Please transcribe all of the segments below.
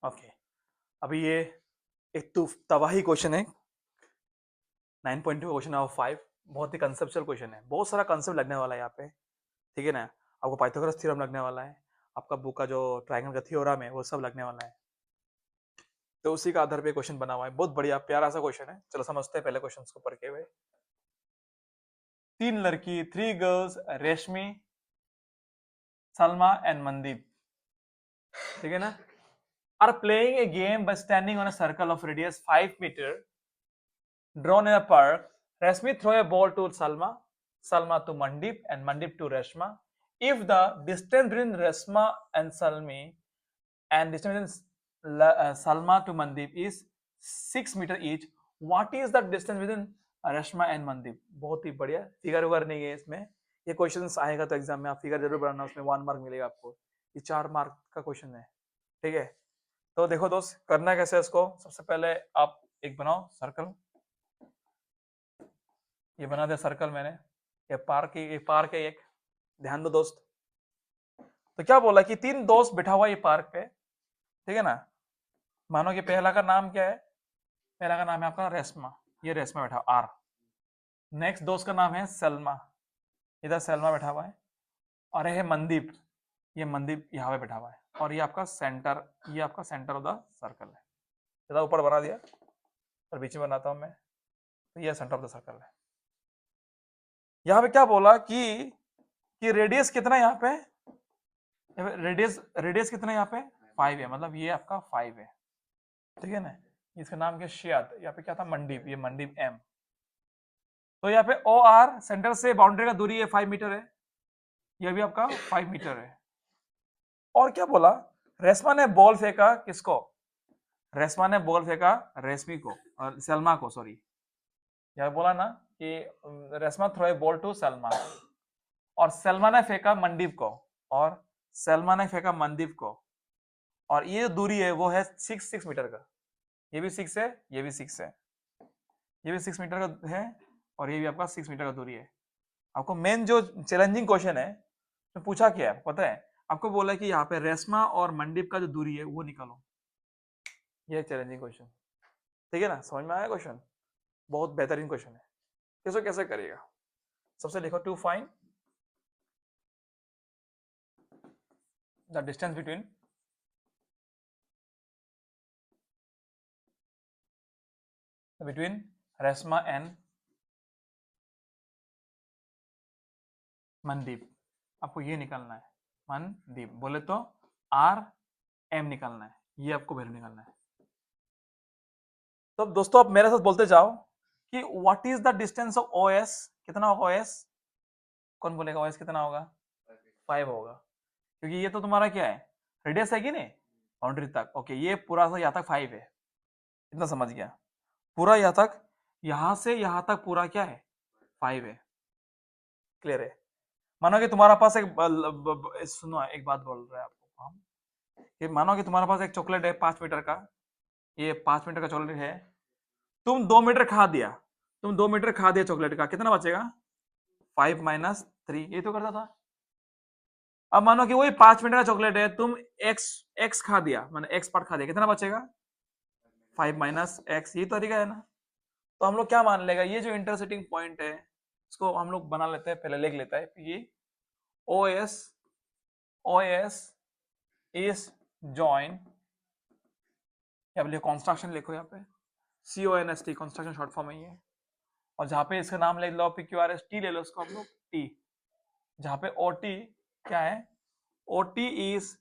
Okay, अभी ये एक तो तबाही क्वेश्चन है, 9.2 क्वेश्चन ऑफ 5। बहुत ही कंसेप्चुअल क्वेश्चन है, बहुत सारा कंसेप्ट लगने वाला है यहाँ पे। ठीक है ना, आपको पाइथागोरस थ्योरम लगने वाला है, आपका बुक का जो ट्रायंगल का थ्योरम है वो सब लगने वाला है। तो उसी का आधार पे क्वेश्चन बना हुआ है, बहुत बढ़िया प्यारा सा क्वेश्चन है। चलो समझते हैं पहले क्वेश्चन को पढ़ के हुए। 3 लड़की, 3 गर्ल्स, रेशमी, सलमा एंड मनदीप, ठीक है ना, are playing a game by standing on a circle of radius 5 meter drawn in a park. Rashmi throw a ball to Salma, Salma to Mandip, and Mandip to Reshma. If the distance between Reshma and Salmi and distance between Salma to Mandip is 6 meter each, what is the distance between Reshma and Mandip? बहुत ही बढ़िया, figure वगर नहीं है इसमें। ये question आएगा तो exam में आप फिगर जरूर बनाना, उसमें 1 मार्क मिलेगा आपको। ये 4 मार्क का क्वेश्चन है, ठीक है। तो देखो दोस्त, करना कैसे है इसको। सबसे पहले आप एक बनाओ सर्कल, ये बना दिया सर्कल मैंने। ये पार्क है एक, ध्यान दो दोस्त। तो क्या बोला कि 3 दोस्त बैठा हुआ ये पार्क पे, ठीक है ना। मानो कि पहला का नाम क्या है, पहला का नाम है आपका रेशमा, ये रेशमा बैठा आर। नेक्स्ट दोस्त का नाम है सलमा, इधर सलमा बैठा हुआ है। और ये है मनदीप, ये मनदीप यहाँ पे बैठा हुआ है। और ये आपका सेंटर, ये आपका सेंटर ऑफ द सर्कल है। इधर ऊपर बना दिया और बीच में बनाता हूं मैं, तो ये सेंटर ऑफ द सर्कल है। यहाँ पे क्या बोला कि रेडियस कितना है यहाँ पे, रेडियस कितना है यहाँ पे 5 है, मतलब ये आपका 5 है, ठीक है ना। इसका नाम क्या, शियाद, यहाँ पे क्या था मंडीप, ये मंडीप एम। तो यहाँ पे ओ आर सेंटर से बाउंड्री का दूरी है 5 मीटर है, ये भी आपका 5 मीटर है। और क्या बोला, रेशमा ने बॉल फेंका किसको, रेशमा ने बॉल फेंका रेशमी को, और सलमा को, सॉरी। यहाँ बोला ना कि Reshma throw a ball to Salma, और सलमा ने फेंका मनदीप को, और सलमा ने फेंका मनदीप को। और ये जो दूरी है वो है 6 मीटर का, ये भी 6 है, ये भी 6 है, ये भी 6 मीटर का है, और ये भी आपका 6 मीटर का दूरी है। आपको मेन जो चैलेंजिंग क्वेश्चन है तो पूछा क्या है पता है, आपको बोला कि यहाँ पे रेशमा और मंडीप का जो दूरी है वो निकालो। ये चैलेंजिंग क्वेश्चन, ठीक है ना। समझ में आया क्वेश्चन, बहुत बेहतरीन क्वेश्चन है। इसको कैसे करिएगा, सबसे लिखो to find the distance between Reshma and Mandeep. आपको ये निकालना है, मनदीप बोले तो आर एम निकालना है, ये आपको वैल्यू निकालना है। तो दोस्तों आप मेरे साथ बोलते जाओ कि what is the distance of OS, कितना होगा ओएस, कौन बोलेगा ओएस कितना होगा, 5 होगा, क्योंकि ये तो तुम्हारा क्या है, रेडियस है कि नहीं, बाउंड्री तक। ओके, ये पूरा सा यहाँ तक 5 है, इतना समझ गया। पूरा यहाँ तक, यहाँ से यहाँ तक पूरा क्या है 5 है, क्लियर है। मानो कि तुम्हारा पास एक सुनो एक बात बोल रहे हैं आपको हम, कि मानो कि तुम्हारे पास एक चॉकलेट है 5 मीटर का, ये 5 मीटर का चॉकलेट है, तुम 2 मीटर खा दिया, तुम 2 मीटर खा दिया चॉकलेट का, कितना बचेगा 5 माइनस 3, ये तो करता था। अब मानो कि वही 5 मीटर का चॉकलेट है, तुम एक्स एक्स खा दिया, मैंने एक्स पार्ट खा दिया, कितना बचेगा 5 माइनस एक्स, ये तरीका है ना। तो हम लोग क्या मान लेगा, ये जो इंटरसेक्टिंग पॉइंट है इसको हम लोग बना लेते हैं, पहले लिख लेता है कि ओ एस इज जॉइन, या लिखो कंस्ट्रक्शन, लिखो यहाँ पे CONST, कंस्ट्रक्शन शॉर्ट फॉर्म है ये। और जहाँ पे इसका नाम ले लो PQRS T ले लो उसको आप लोग T, जहाँ पे OT क्या है, OT is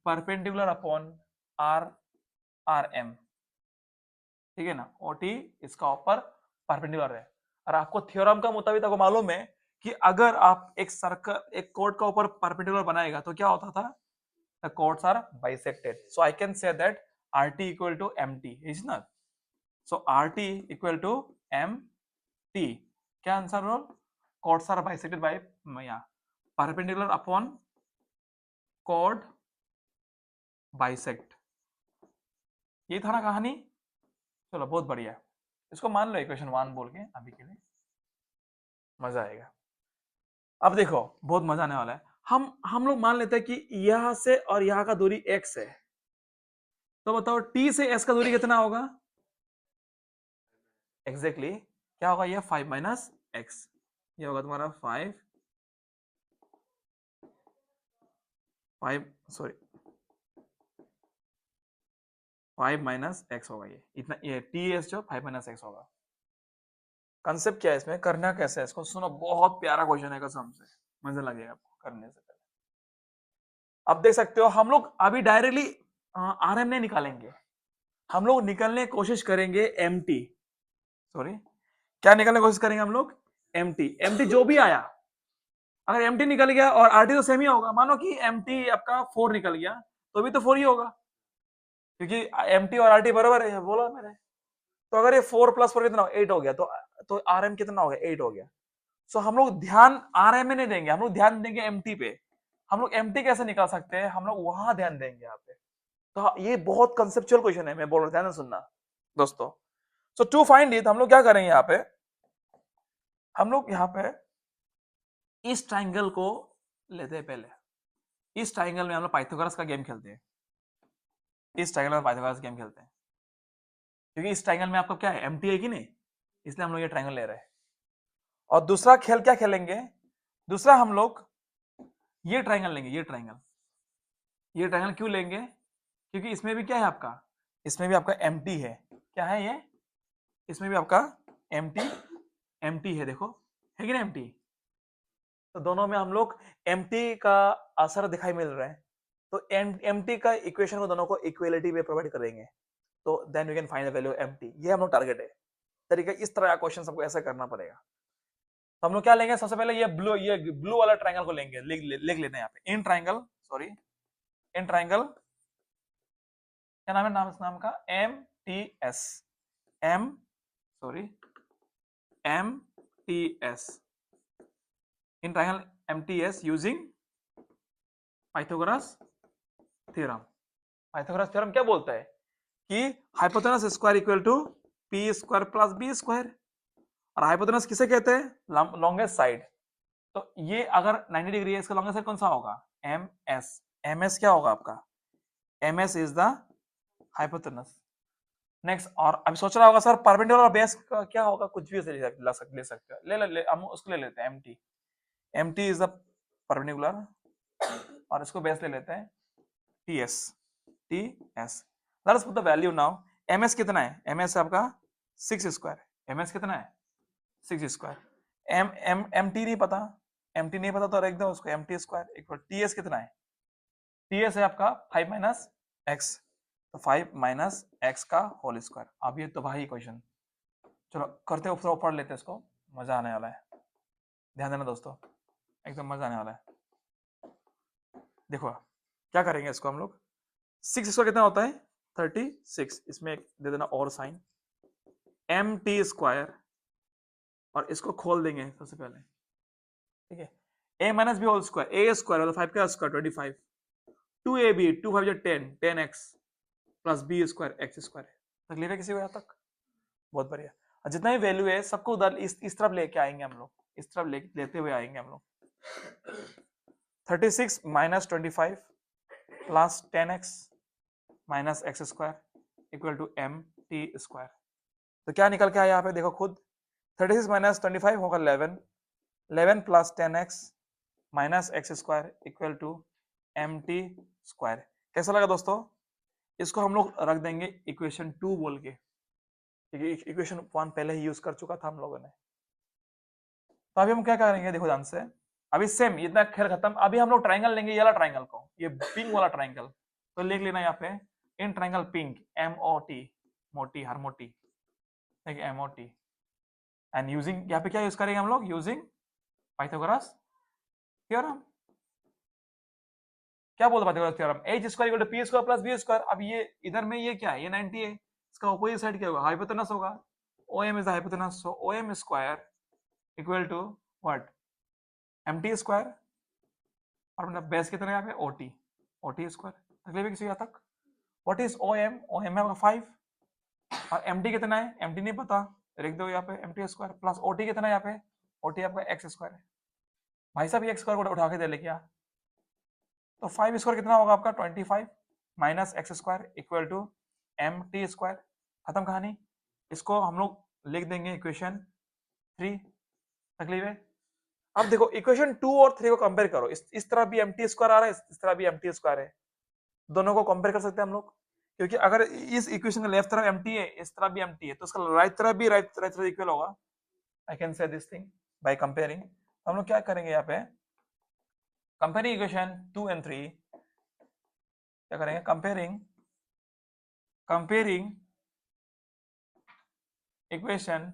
perpendicular upon RM, ठीक है ना। OT इसका ऊपर परपेंडिकुलर है। और आपको थ्योरम का मुताबिक आपको मालूम है कि अगर आप एक सर्कल, एक कोड का ऊपर परपेंडिकुलर बनाएगा तो क्या होता था, the chords are bisected, so I can say that RT equal to MT is not, so RT equal to MT, क्या आंसर रोल, chords are bisected by perpendicular upon chord bisect, ये था ना कहानी। चलो बहुत बढ़िया, इसको मान लो इक्वेशन 1 बोल के अभी के लिए, मजा आएगा। अब देखो बहुत मजा आने वाला है। हम लोग मान लेते हैं कि यहाँ से और यहाँ का दूरी x है, तो बताओ टी से एस का दूरी कितना होगा? एग्जैक्टली क्या होगा ये? 5 माइनस एक्स, ये होगा तुम्हारा 5 माइनस एक्स होगा, ये इतना, ये टी एस जो 5 माइनस एक्स होगा। कंसेप्ट क्या है इसमें, करना कैसे है इसको सुनो, बहुत प्यारा क्वेश्चन है कसम से, मजा लगेगा आपको करने से पहले। अब देख सकते हो हम लोग अभी डायरेक्टली आर एम नहीं निकालेंगे, हम लोग निकलने की कोशिश करेंगे एम टी, सॉरी क्या निकलने की कोशिश करेंगे हम लोग? एम टी जो भी आया, अगर एम टी निकल गया और आर टी तो सेम ही होगा, मानो कि एम टी आपका 4 निकल गया तो भी तो 4 ही होगा, क्योंकि एम टी और आर टी बराबर है बोला मैंने। तो अगर ये 4 प्लस 4 कितना 8 हो गया, तो आर एम कितना हो गया? 8 हो गया। सो हम लोग ध्यान आर एम में नहीं देंगे, हम लोग ध्यान देंगे एम टी पे। हम लोग एम टी कैसे निकाल सकते हैं, हम लोग वहां ध्यान देंगे यहाँ पे। तो ये बहुत कंसेप्चुअल क्वेश्चन है, मैं बोल रहा हूँ, ध्यान से सुनना दोस्तों। सो टू फाइंड इट हम लोग क्या करेंगे यहाँ पे, हम लोग यहाँ पे इस ट्राइंगल को लेते हैं पहले। इस ट्राइंगल में हम लोग पाइथागोरस का गेम खेलते हैं, इस ट्राइंगल में पाइथागोरस गेम खेलते हैं, क्योंकि इस ट्राइंगल में आपको क्या है? एम टी है कि नहीं, इसलिए हम लोग ये ट्राइंगल ले रहे हैं। और दूसरा खेल क्या खेलेंगे, दूसरा हम लोग ये ट्राइंगल लेंगे, ये ट्राइंगल क्यों लेंगे? क्योंकि इसमें भी क्या है आपका, इसमें भी आपका एम टी है, क्या है ये? इसमें भी आपका एम टी है, देखो है कि नहीं एम टी? तो दोनों में हम लोग एम टी का असर दिखाई मिल रहा है, तो एम टी का इक्वेशन को दोनों को इक्वलिटी पे प्रोवाइड करेंगे, तो then we can find the value M T. ये हम लोग टारगेट है, तरीका इस तरह का क्वेश्चन सबको ऐसा करना पड़ेगा। तो हम लोग क्या लेंगे, सबसे पहले ये ब्लू वाला ट्राइंगल को लेंगे, लिख लेते हैं यहाँ पे, in triangle, sorry in triangle, क्या नाम है, नाम इस नाम का M T S, M T S, in triangle M T S using Pythagoras theorem. Pythagoras theorem क्या बोलता है कि hypotenuse square equal to P square plus B square, और हाइपोटेनस किसे कहते हैं? Longest side. तो ये अगर 90 डिग्री है, इसका लॉन्गेस्ट साइड कौन सा होगा? M S. एम एस क्या होगा आपका? M S is the hypotenuse. Next, और अभी सोच रहा होगा सर परपेंडिकुलर और बेस का क्या होगा? कुछ भी ले सकते हो, ले हम उसको ले लेते हैं M T. M T is the perpendicular और इसको बेस ले लेते हैं T S, let us put the value now. M S कितना है? एम एस आपका 6 स्क्वायर, एम एस कितना है? 6 स्क्वायर। एम टी नहीं पता, एम टी नहीं पता तो रख दो उसको, M T square equal T S कितना है? टी एस है आपका 5 माइनस एक्स, तो 5 माइनस एक्स का होल स्क्वायर। अब ये तो भाई क्वेश्चन, चलो करते हैं, पढ़ लेते हैं इसको, मजा आने वाला है, ध्यान देना दोस्तों, एकदम मजा आने वाला है। देखो क्या करेंगे इसको हम लोग, 6 स्क्वायर कितना होता है? 36, इसमें एक दे देना और साइन, एम टी स्क्वायर, और इसको खोल देंगे सबसे पहले, ठीक है, A minus B whole square, A square मतलब 5 का square 25, 2ab 2 5 10 10x plus B square X square. तकलीफ है किसी को यहाँ तक? बहुत बढ़िया। और जितना भी वैल्यू है सबको उधर इस तरफ लेके आएंगे हम लोग, इस तरफ लेते हुए आएंगे हम लोग। 36 minus 25 plus 10x minus X square equal to M T square. तो क्या निकल के आया यहाँ पे देखो खुद, 36 माइनस 25 होगा 11, 11 plus 10x minus X square equal to M T square. कैसा लगा दोस्तों? इसको हम लोग रख देंगे इक्वेशन 2 बोल के, क्योंकि इक्वेशन 1 पहले ही यूज कर चुका था हम लोगों ने। तो अभी हम क्या करेंगे देखो ध्यान से, अभी सेम इतना खेल खत्म, अभी हम लोग ट्राइंगल लेंगे, ये वाला ट्राइंगल को, ये पिंक वाला ट्राइंगल, तो लिख लेना यहाँ पे in triangle pink, M O T, मोटी हर मोटी, ठीक है, M O T, and using, यहाँ पे क्या यूज करेंगे हम लोग? Using Pythagoras theorem. क्या बोलते Pythagoras theorem? H square equal to P square plus B square. अब ये इधर में ये क्या है? ये 90 है, इसका अपोजिट साइड क्या होगा? हाइपोटेनस होगा, OM is the hypotenuse, so OM square equal to what? MT square, और मतलब बेस कितना है यहाँ पे? OT square. तकलीफ है किसी यहाँ तक? What is OM? OM है 5, और MT कितना है? MT नहीं पता, लिख दो यहाँ पे MT स्क्वायर, प्लस OT कितना है यहाँ पे? OT आपका एक्स स्क्वायर है। भाई साहब ये एक्स स्क्वायर को उठा के दे ले क्या? तो 5 स्क्वायर कितना होगा आपका? 25, minus X square equal to M T square, खत्म कहानी। इसको हम लोग लिख देंगे इक्वेशन 3, तकलीफ है। अब देखो इक्वेशन 2 और 3 को कंपेयर करो, इस तरह भी एम टी स्क्वायर आ रहा है, इस तरह भी एम टी स्क्वायर है, दोनों को कंपेयर कर सकते हैं हम लोग, क्योंकि अगर इस इक्वेशन का लेफ्ट तरफ एम्प्टी है, इस तरफ भी एम्प्टी है, तो उसका राइट तरफ भी राइट तरफ इक्वल होगा। I can say this thing by comparing. हम लोग क्या करेंगे यहाँ पे, कंपेयरिंग इक्वेशन 2 and 3, क्या करेंगे, comparing equation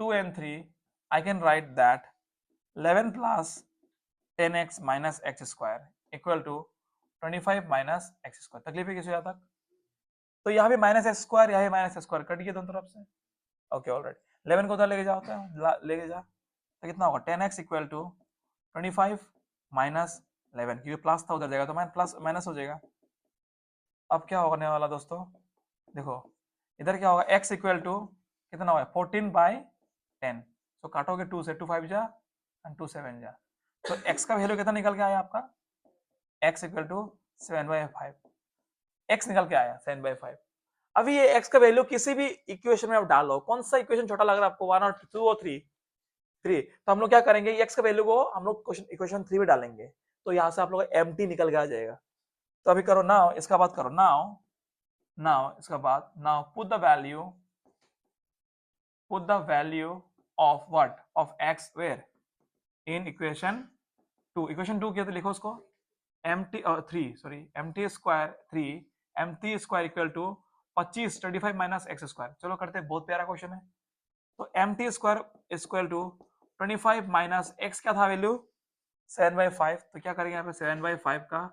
2 and 3, I can write that 11 plus 10x minus x square equal to 25 minus x square। तकलीफ है किसी यहाँ तक? तो यहाँ भी माइनस एक्स स्क्वायर, यहाँ भी माइनस एक्स स्क्वायर, कट गया दोनों तरफ से। ओके ऑलराइट, 11 को उधर लेके जाओ, लेके जा, तो कितना होगा 10x इक्वल टू 25 माइनस 11, क्योंकि प्लस था उधर जाएगा तो प्लस माइनस हो जाएगा। अब क्या होने वाला दोस्तों, देखो इधर क्या होगा, x इक्वल टू कितना होगा 14/10, तो काटोगे 2 से, 2 5 जा एंड 2 7 जा, तो x का वैल्यू कितना निकल के आया आपका, x इक्वल टू 7/5, x निकल के आया 7/5। अभी ये x का वैल्यू किसी भी इक्वेशन में आप डालो, कौन सा इक्वेशन छोटा लग रहा है आपको, 1 और 2 और 3, तो हम लोग क्या करेंगे, x का वैल्यू को हम लोग इक्वेशन 3 में डालेंगे, तो यहाँ से आप लोग एम्प्टी निकल के आ जाएगा। तो अभी करो नाउ, इसका बात करो नाउ इसका बाद, now put the value of what, of x where, in equation 2, equation 2 किया तो लिखो उसको mt square 3 mt square equal to 25 minus X square. चलो करते हैं, बहुत प्यारा क्वेश्चन है। तो mt square equal to 25 minus X क्या था वैल्यू 7/5, तो क्या करेंगे यहाँ पे 7/5 का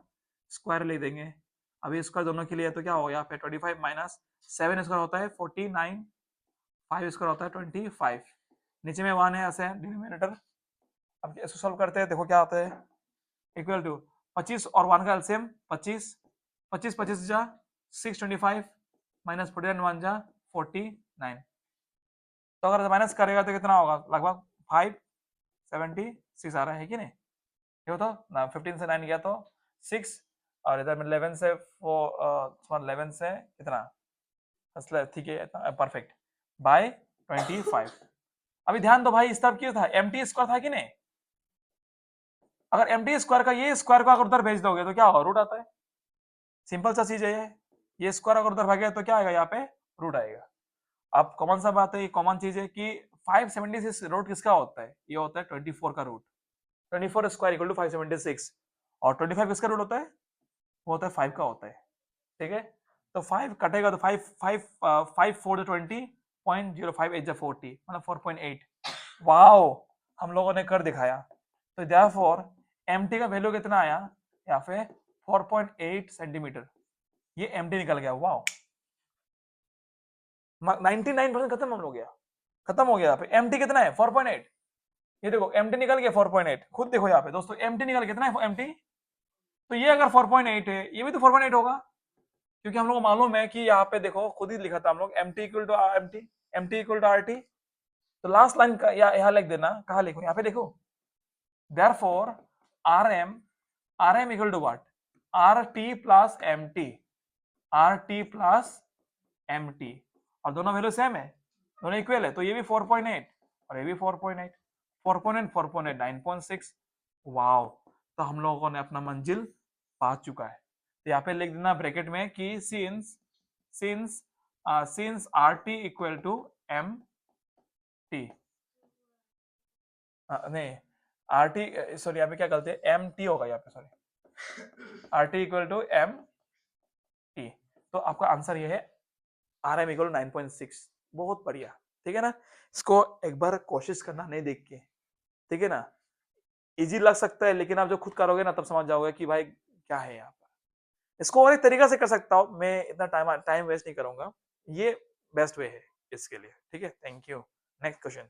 स्क्वायर ले देंगे। अभी स्क्वायर दोनों के लिए है, तो क्या होगा यहाँ पे 25 माइनस 7 स्क्वायर होता है 49, 5 स्क्वायर होता है 25, नीचे में 1 है ऐसे डिनोमिनेटर। अब इसको सॉल्व करते हैं, देखो क्या आता है, इक्वल टू 25 और 1 का एलसीएम 25, 25 जा 625 माइनस 49 1 जा 49, तो अगर माइनस करेगा तो कितना होगा, लगभग 576 आ रहा है कि नहीं, ये होता ना, 15 से 9 गया तो 6, और इधर में 11 से 11 से कितना, ठीक है परफेक्ट, बाय 25। अभी ध्यान दो भाई, इस तरफ क्या था, एम्प्टी स्क्वायर था कि नहीं, अगर एम्प्टी स्क्वायर का ये स्क्वायर को अगर उधर भेज दोगे तो क्या होगा, रूट आता है, सिंपल सा चीज है ये स्क्वायर अगर उधर भागेगा तो क्या आएगा, यहाँ पे रूट आएगा। अब कॉमन सा बात है, ये कॉमन चीज है कि 576 रूट किसका होता है, ये होता है 24 का रूट, 24 स्क्वायर इक्वल टू 576, और 25 किसका रूट होता है, वो होता है 5 का होता है, ठीक है। तो 5 कटेगा तो 5 4 20 0.05 8 40, मतलब 4.8। वाओ, हम लोगों ने कर दिखाया। तो देयरफॉर mt का वैल्यू कितना आया यहाँ पे 4.8 सेंटीमीटर, ये mt निकल गया। वाओ, 99% खत्म हम लोग गया, खत्म हो गया। यहाँ पे mt कितना है 4.8, ये देखो mt निकल गया 4.8, खुद देखो यहाँ पे दोस्तों mt निकल कितना है mt, तो ये अगर 4.8 है ये भी तो 4.8 होगा, क्योंकि हम लोग को मालूम है कि यहाँ पे देखो खुद ही लिखा था हम लोग mt इक्वल टू rt, तो लास्ट लाइन का यहाँ लिख देना, कहा लिखो, यहाँ पे देखो, therefore rm equal to what, rt plus mt, और दोनों वैल्यू सेम है, दोनों इक्वल है, तो ये भी 4.8 और ये भी 4.8, 4.8 9.6। वाओ, तो हम लोगों ने अपना मंजिल पा चुका है। तो यहाँ पे लिख देना ब्रैकेट में कि since rt equal to mt, नहीं rt, सॉरी यहाँ पे क्या करते हैं mt होगा यहाँ पे, sorry rt equal to mt, तो आपका आंसर ये है rm इक्वल 9.6। बहुत बढ़िया, ठीक है ना। इसको एक बार कोशिश करना, नहीं देख के, ठीक है ना, इजी लग सकता है, लेकिन आप जब खुद करोगे ना तब समझ जाओगे कि भाई क्या है यहाँ पर। इसको और एक तरीका से कर सकता हूँ मैं, इतना टाइम वेस्ट नहीं करूंगा, ये बेस्ट वे है इसके लिए, ठीक है। Thank you. Next question.